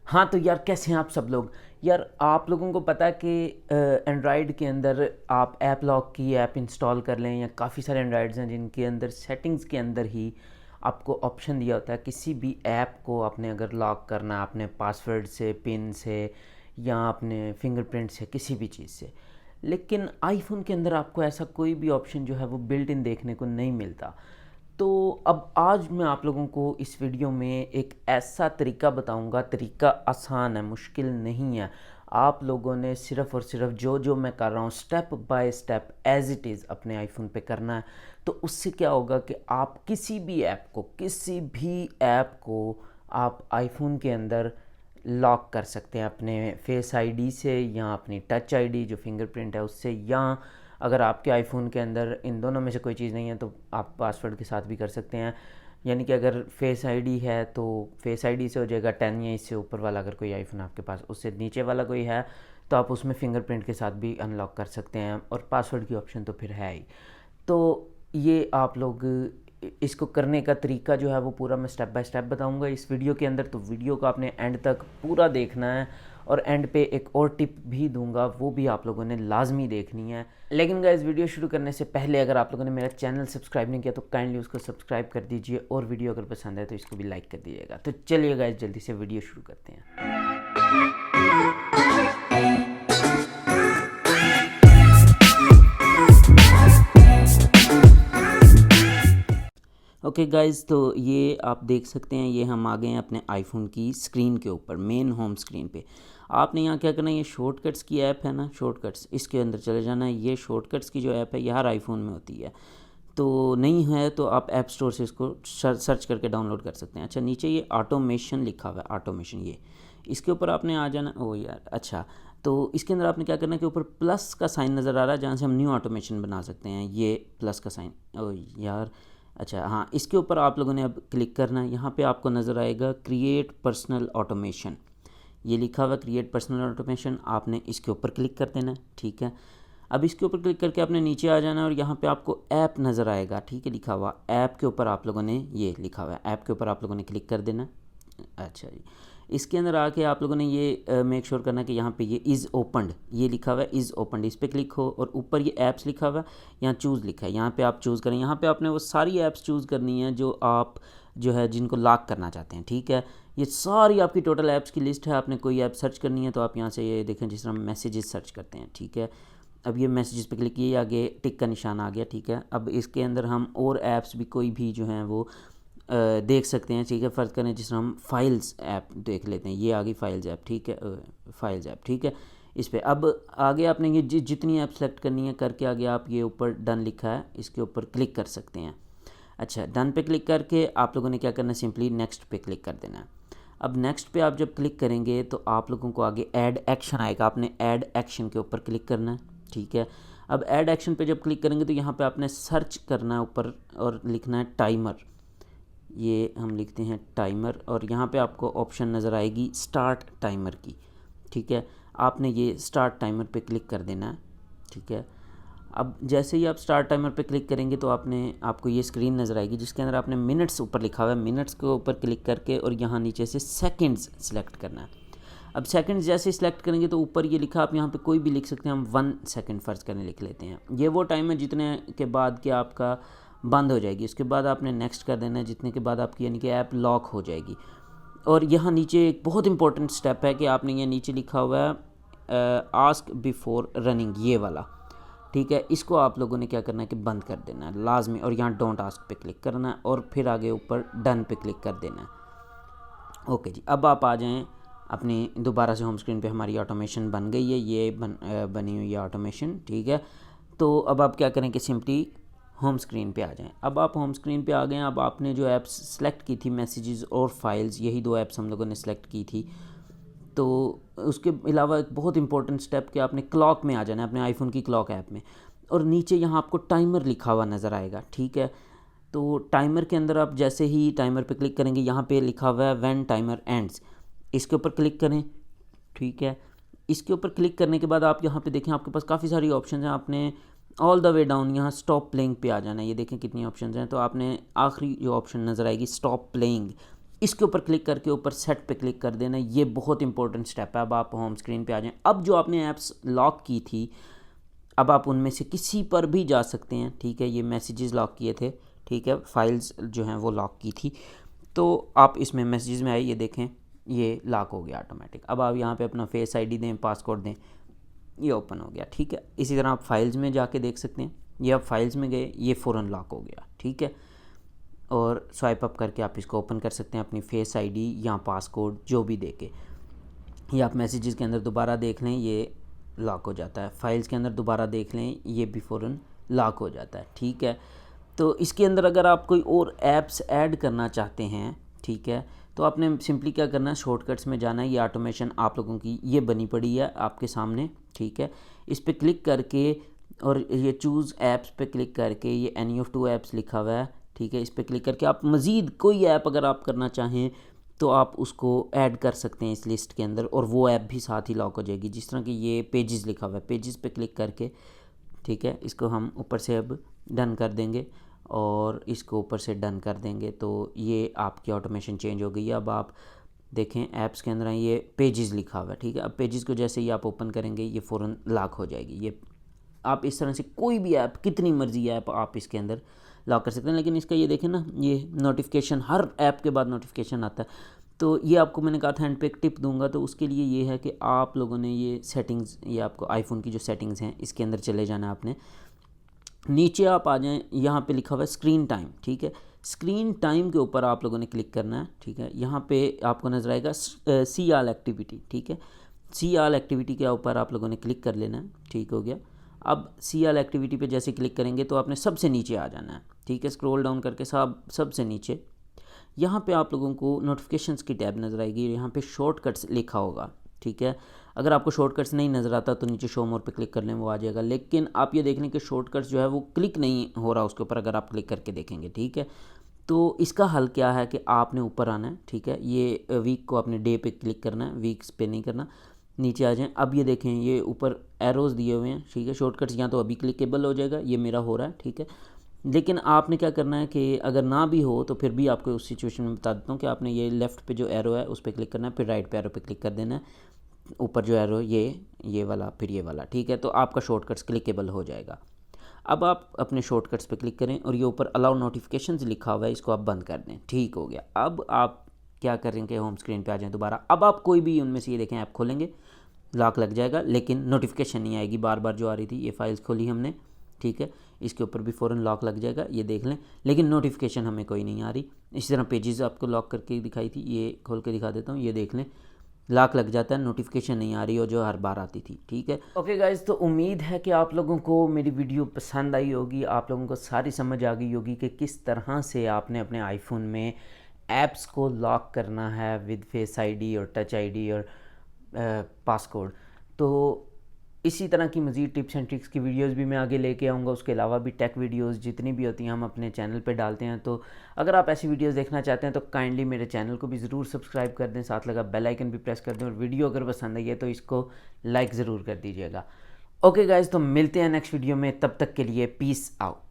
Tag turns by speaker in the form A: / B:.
A: हाँ तो यार कैसे हैं आप सब लोग। यार आप लोगों को पता है कि एंड्रॉयड के अंदर आप ऐप लॉक की ऐप इंस्टॉल कर लें, या काफ़ी सारे एंड्रॉयड्स हैं जिनके अंदर सेटिंग्स के अंदर ही आपको ऑप्शन दिया होता है किसी भी ऐप को आपने अगर लॉक करना है अपने पासवर्ड से, पिन से, या अपने फिंगरप्रिंट से, किसी भी चीज़ से। लेकिन आईफोन के अंदर आपको ऐसा कोई भी ऑप्शन जो है वो बिल्ट इन देखने को नहीं मिलता। तो अब आज मैं आप लोगों को इस वीडियो में एक ऐसा तरीका बताऊंगा, तरीका आसान है, मुश्किल नहीं है। आप लोगों ने सिर्फ़ और सिर्फ जो जो मैं कर रहा हूँ step by step as it is अपने आईफोन पे करना है। तो उससे क्या होगा कि आप किसी भी ऐप को आप आईफोन के अंदर लॉक कर सकते हैं अपने फेस आईडी से, या अपनी टच आईडी जो फिंगरप्रिंट है उससे, या अगर आपके आईफोन के अंदर इन दोनों में से कोई चीज़ नहीं है तो आप पासवर्ड के साथ भी कर सकते हैं। यानी कि अगर फेस आईडी है तो फेस आईडी से हो जाएगा 10, या इससे ऊपर वाला अगर कोई आईफोन आपके पास उससे नीचे वाला कोई है तो आप उसमें फिंगरप्रिंट के साथ भी अनलॉक कर सकते हैं, और पासवर्ड की ऑप्शन तो फिर है ही। तो ये आप लोग इसको करने का तरीका जो है वो पूरा मैं स्टेप बाय स्टेप बताऊंगा इस वीडियो के अंदर। तो वीडियो को आपने एंड तक पूरा देखना है, और एंड पे एक और टिप भी दूंगा, वो भी आप लोगों ने लाजमी देखनी है। लेकिन गाइस वीडियो शुरू करने से पहले अगर आप लोगों ने मेरा चैनल सब्सक्राइब नहीं किया तो काइंडली उसको सब्सक्राइब कर दीजिए, और वीडियो अगर पसंद है तो इसको भी लाइक कर दीजिएगा। तो चलिए गाइस जल्दी से वीडियो शुरू करते हैं। ओके गाइज़, तो ये आप देख सकते हैं, ये हम आ गए हैं अपने आईफोन की स्क्रीन के ऊपर, मेन होम स्क्रीन पे। आपने यहाँ क्या करना है, ये शॉर्टकट्स की ऐप है ना, शॉर्टकट्स, इसके अंदर चले जाना है। ये शॉर्टकट्स की जो ऐप है ये हर आईफोन में होती है, तो नहीं है तो आप ऐप स्टोर से इसको सर्च करके डाउनलोड कर सकते हैं। अच्छा, नीचे ये ऑटोमेशन लिखा हुआ है, ऑटोमेशन, ये इसके ऊपर आपने आ जाना। ओ यार, अच्छा, तो इसके अंदर आपने क्या करना है कि ऊपर प्लस का साइन नज़र आ रहा है जहाँ से हम न्यू ऑटोमेशन बना सकते हैं, ये प्लस का साइन। ओ यार, अच्छा हाँ, इसके ऊपर आप लोगों ने अब क्लिक करना है। यहाँ पे आपको नज़र आएगा क्रिएट पर्सनल ऑटोमेशन, ये लिखा हुआ क्रिएट पर्सनल ऑटोमेशन, आपने इसके ऊपर क्लिक कर देना है। ठीक है, अब इसके ऊपर क्लिक करके आपने नीचे आ जाना है, और यहाँ पे आपको ऐप नज़र आएगा, ठीक है, लिखा हुआ ऐप के ऊपर आप लोगों ने, ये लिखा हुआ है ऐप के ऊपर आप लोगों ने क्लिक कर देना। अच्छा जी, इसके अंदर आके आप लोगों ने ये मेक श्योर करना कि यहाँ पे ये इज़ ओपनड, ये लिखा हुआ है इज़ ओपनड, इस पर क्लिक हो, और ऊपर ये ऐप्स लिखा हुआ है, यहाँ चूज़ लिखा है, यहाँ पे आप चूज़ करें। यहाँ पे आपने वो सारी ऐप्स चूज़ करनी है जो आप जो है जिनको लॉक करना चाहते हैं। ठीक है, ये सारी आपकी टोटल ऐप्स की लिस्ट है। आपने कोई ऐप सर्च करनी है तो आप यहाँ से ये देखें, जिस तरह हम मैसेजेस सर्च करते हैं। ठीक है, अब ये मैसेजेस पे क्लिक किए, आगे टिक का निशान आ गया। ठीक है, अब इसके अंदर हम और ऐप्स भी कोई भी जो हैं वो देख सकते हैं। ठीक है, फ़र्ज़ करें जिस तरह हम फाइल्स ऐप देख लेते हैं, ये आ गई फाइल्स ऐप। ठीक है, फाइल्स ऐप, ठीक है, इस पर अब आगे आपने ये जितनी ऐप सेलेक्ट करनी है करके आगे आप ये ऊपर डन लिखा है, इसके ऊपर क्लिक कर सकते हैं। अच्छा, डन पे क्लिक करके आप लोगों ने क्या करना है, सिंपली नेक्स्ट पे क्लिक कर देना है। अब नेक्स्ट पे आप जब क्लिक करेंगे तो आप लोगों को आगे ऐड एक्शन आएगा, आपने ऐड एक्शन के ऊपर क्लिक करना है। ठीक है, अब ऐड एक्शन पे जब क्लिक करेंगे तो यहाँ पे आपने सर्च करना है ऊपर, और लिखना है टाइमर, ये हम लिखते हैं टाइमर, और यहाँ पे आपको ऑप्शन नज़र आएगी स्टार्ट टाइमर की। ठीक है, आपने ये स्टार्ट टाइमर पे क्लिक कर देना है। ठीक है, अब जैसे ही आप स्टार्ट टाइमर पे क्लिक करेंगे तो आपको ये स्क्रीन नज़र आएगी जिसके अंदर आपने मिनट्स ऊपर लिखा हुआ है, मिनट्स के ऊपर क्लिक करके और यहाँ नीचे से सेकंड्स सेलेक्ट करना है। अब सेकंड्स जैसे सिलेक्ट करेंगे तो ऊपर ये लिखा, आप यहाँ पे कोई भी लिख सकते हैं, हम 1 सेकंड फ़र्ज़ करने लिख लेते हैं। ये वो टाइम है जितने के बाद कि आपका बंद हो जाएगी, उसके बाद आपने नेक्स्ट कर देना है, जितने के बाद आपकी यानी कि ऐप लॉक हो जाएगी। और यहाँ नीचे एक बहुत इंपॉर्टेंट स्टेप है कि आपने ये नीचे लिखा हुआ है आस्क बिफोर रनिंग, ये वाला। ठीक है, इसको आप लोगों ने क्या करना है कि बंद कर देना है लाजमी, और यहाँ डोंट आस्क पे क्लिक करना है, और फिर आगे ऊपर डन पे क्लिक कर देना है। ओके जी, अब आप आ जाएं अपनी दोबारा से होम स्क्रीन पे, हमारी ऑटोमेशन बन गई है, ये बनी हुई है ऑटोमेशन। ठीक है, तो अब आप क्या करें कि सिंपली होम स्क्रीन पे आ जाएं। अब आप होम स्क्रीन पे आ गए हैं। अब आपने जो ऐप्स सेलेक्ट की थी, मैसेजेस और फाइल्स, यही 2 ऐप्स हम लोगों ने सेलेक्ट की थी। तो उसके अलावा एक बहुत इंपॉर्टेंट स्टेप कि आपने क्लॉक में आ जाना है, अपने आईफोन की क्लॉक ऐप में, और नीचे यहाँ आपको टाइमर लिखा हुआ नज़र आएगा। ठीक है, तो टाइमर के अंदर आप जैसे ही टाइमर पे क्लिक करेंगे, यहाँ पे लिखा हुआ है व्हेन टाइमर एंड्स, इसके ऊपर क्लिक करें। ठीक है, इसके ऊपर क्लिक करने के बाद आप यहाँ पे देखें, आपके पास काफ़ी सारी ऑप्शन हैं। आपने ऑल द वे डाउन यहाँ स्टॉप प्लेइंग पे आ जाना है, ये देखें कितनी ऑप्शन हैं। तो आपने आखिरी जो ऑप्शन नज़र आएगी स्टॉप प्लेइंग, इसके ऊपर क्लिक करके ऊपर सेट पे क्लिक कर देना। ये बहुत इंपॉर्टेंट स्टेप है। अब आप होम स्क्रीन पे आ जाएं। अब जो आपने ऐप्स लॉक की थी, अब आप उनमें से किसी पर भी जा सकते हैं, ठीक है। ये मैसेजेस लॉक किए थे, ठीक है, फाइल्स जो हैं वो लॉक की थी, तो आप इसमें मैसेजेस में आए, ये देखें ये लॉक हो गया ऑटोमेटिक। अब आप यहाँ पे अपना फेस आईडी दें, पासकोड दें, ये ओपन हो गया, ठीक है। इसी तरह आप फाइल्स में जाके देख सकते हैं, ये आप फाइल्स में गए, ये फ़ौरन लॉक हो गया, ठीक है। और स्वाइप अप करके आप इसको ओपन कर सकते हैं अपनी फेस आईडी या पासकोड जो भी दे के। ये आप मैसेजेस के अंदर दोबारा देख लें, ये लॉक हो जाता है। फाइल्स के अंदर दोबारा देख लें, ये भी फ़ौरन लॉक हो जाता है, ठीक है। तो इसके अंदर अगर आप कोई और ऐप्स ऐड करना चाहते हैं, ठीक है, तो आपने सिंपली क्या करना है, शॉर्टकट्स में जाना है। ये ऑटोमेशन आप लोगों की ये बनी पड़ी है आपके सामने, ठीक है। इस पर क्लिक करके और ये चूज़ ऐप्स पे क्लिक करके ये एनी ऑफ 2 ऐप्स लिखा हुआ है, ठीक है। इस पर क्लिक करके आप मज़ीद कोई ऐप अगर आप करना चाहें तो आप उसको ऐड कर सकते हैं इस लिस्ट के अंदर, और वो ऐप भी साथ ही लॉक हो जाएगी। जिस तरह कि ये पेजेस लिखा हुआ है, पेजेस पे क्लिक करके, ठीक है, इसको हम ऊपर से अब डन कर देंगे और इसको ऊपर से डन कर देंगे, तो ये आपकी ऑटोमेशन चेंज हो गई है। अब आप देखें ऐप्स के अंदर ये पेजेस लिखा हुआ है, ठीक है। अब पेजेस को जैसे ही आप ओपन करेंगे ये फ़ौरन लॉक हो जाएगी। ये आप इस तरह से कोई भी ऐप, कितनी मर्जी ऐप आप इसके अंदर लॉक कर सकते हैं। लेकिन इसका ये देखें ना, ये नोटिफिकेशन, हर ऐप के बाद नोटिफिकेशन आता है। तो ये आपको मैंने कहा था हैंड पे एक टिप दूंगा, तो उसके लिए ये है कि आप लोगों ने ये सेटिंग्स, ये आपको आईफोन की जो सेटिंग्स हैं इसके अंदर चले जाना है आपने। नीचे आप आ जाएं, यहाँ पे लिखा हुआ है स्क्रीन टाइम, ठीक है। स्क्रीन टाइम के ऊपर आप लोगों ने क्लिक करना है, ठीक है। यहाँ पे आपको नजर आएगा सी ऑल एक्टिविटी, ठीक है। सी ऑल एक्टिविटी के ऊपर आप लोगों ने क्लिक कर लेना है, ठीक हो गया। अब सी ऑल एक्टिविटी पे जैसे क्लिक करेंगे तो आपने सबसे नीचे आ जाना है, ठीक है। स्क्रॉल डाउन करके सबसे नीचे यहाँ पे आप लोगों को नोटिफिकेशंस की टैब नज़र आएगी। यहाँ पे शॉर्टकट्स लिखा होगा, ठीक है। अगर आपको शॉर्टकट्स नहीं नज़र आता तो नीचे शो मोर पे क्लिक कर लें, वो आ जाएगा। लेकिन आप ये देख लें कि शॉर्टकट्स जो है वो क्लिक नहीं हो रहा उसके ऊपर, अगर आप क्लिक करके देखेंगे, ठीक है। तो इसका हल क्या है कि आपने ऊपर आना है, ठीक है। ये वीक को अपने डे पे क्लिक करना है, वीक्स पे नहीं करना। नीचे आ जाएं। अब ये देखें ये ऊपर एरोज़ दिए हुए हैं, ठीक है। शॉर्टकट्स या तो अभी क्लिकेबल हो जाएगा, ये मेरा हो रहा है, ठीक है। लेकिन आपने क्या करना है कि अगर ना भी हो तो फिर भी आपको उस सिचुएशन में बता देता हूँ कि आपने ये लेफ़्ट पे जो एरो है उस पर क्लिक करना है, फिर राइट पे एरो पे क्लिक कर देना है, ऊपर जो एरो ये वाला, फिर ये वाला, ठीक है। तो आपका शॉर्टकट्स क्लिकेबल हो जाएगा। अब आप अपने शॉर्टकट्स पे क्लिक करें और ये ऊपर अलाउ नोटिफिकेशंस लिखा हुआ है, इसको आप बंद कर दें, ठीक हो गया। अब आप क्या करेंगे, होम स्क्रीन पे आ जाएं दोबारा। अब आप कोई भी उनमें से ये देखें ऐप खोलेंगे, लॉक लग जाएगा, लेकिन नोटिफिकेशन नहीं आएगी बार बार जो आ रही थी। ये फाइल्स खोली हमने, ठीक है, इसके ऊपर भी फ़ौरन लॉक लग जाएगा, ये देख लें, लेकिन नोटिफिकेशन हमें कोई नहीं आ रही। इसी तरह पेजेस आपको लॉक करके दिखाई थी, ये खोल के दिखा देता हूँ, ये देख लें, लॉक लग जाता है, नोटिफिकेशन नहीं आ रही और जो हर बार आती थी, ठीक है। ओके गाइज़, तो उम्मीद है कि आप लोगों को मेरी वीडियो पसंद आई होगी, आप लोगों को सारी समझ आ गई होगी कि किस तरह से आपने अपने आईफोन में ऐप्स को लॉक करना है विद फेस आईडी और टच आईडी और पासकोड। तो इसी तरह की मज़ीद टिप्स एंड ट्रिक्स की वीडियोस भी मैं आगे लेके आऊँगा। उसके अलावा भी टेक वीडियोस जितनी भी होती हैं हम अपने चैनल पे डालते हैं। तो अगर आप ऐसी वीडियोस देखना चाहते हैं तो काइंडली मेरे चैनल को भी ज़रूर सब्सक्राइब कर दें, साथ लगा बेल आइकन भी प्रेस कर दें, और वीडियो अगर पसंद आई है तो इसको लाइक ज़रूर कर दीजिएगा। ओके गाइज़, तो मिलते हैं नेक्स्ट वीडियो में, तब तक के लिए पीस आउट।